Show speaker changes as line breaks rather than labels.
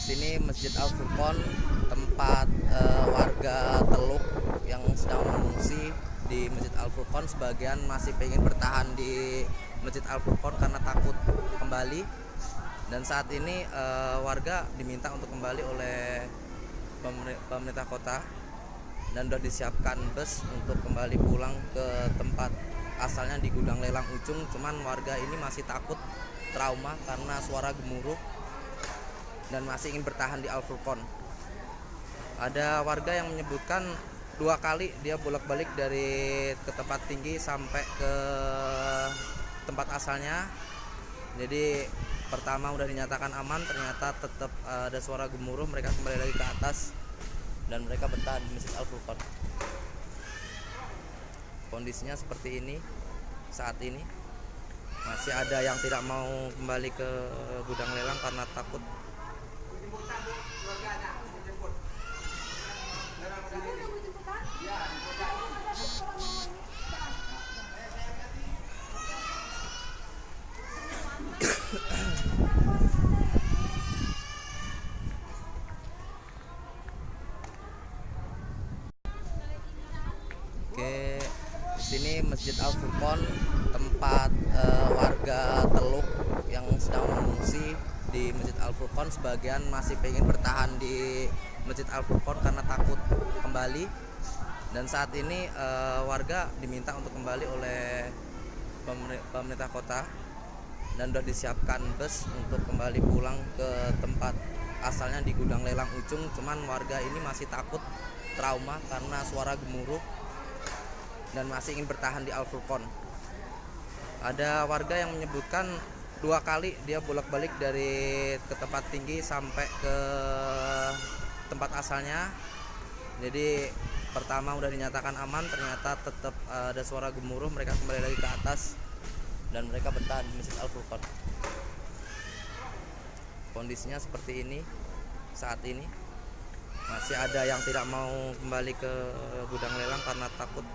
Sini Masjid Al Furqon, tempat warga Teluk yang sedang mengungsi di Masjid Al Furqon. Sebagian masih pengen bertahan di Masjid Al Furqon karena takut kembali. Dan saat ini warga diminta untuk kembali oleh pemerintah kota, dan sudah disiapkan bus untuk kembali pulang ke tempat asalnya di Gudang Lelang Ucung. Cuman warga ini masih takut, trauma karena suara gemuruh, dan masih ingin bertahan di Al Furqon. Ada warga yang menyebutkan 2 kali dia bolak-balik dari ke tempat tinggi sampai ke tempat asalnya. Jadi pertama udah dinyatakan aman, ternyata tetap ada suara gemuruh, mereka kembali lagi ke atas dan mereka bertahan di Masjid Al Furqon. Kondisinya seperti ini saat ini. Masih ada yang tidak mau kembali ke gudang lelang karena takut. Oke, di sini Masjid Al Furqon, tempat warga Teluk yang sedang mengungsi di Masjid Al Furqon. Sebagian masih pengen bertahan di Masjid Al Furqon karena takut kembali. Dan saat ini warga diminta untuk kembali oleh pemerintah kota, dan sudah disiapkan bus untuk kembali pulang ke tempat asalnya di Gudang Lelang Ucung. Cuman warga ini masih takut, trauma karena suara gemuruh, dan masih ingin bertahan di Al Furqon. Ada warga yang menyebutkan 2 kali dia bolak-balik dari ke tempat tinggi sampai ke tempat asalnya. Jadi pertama udah dinyatakan aman, ternyata tetap ada suara gemuruh, mereka kembali lagi ke atas dan mereka bertahan di Masjid Al Furqon. Kondisinya seperti ini saat ini. Masih ada yang tidak mau kembali ke gudang lelang karena takut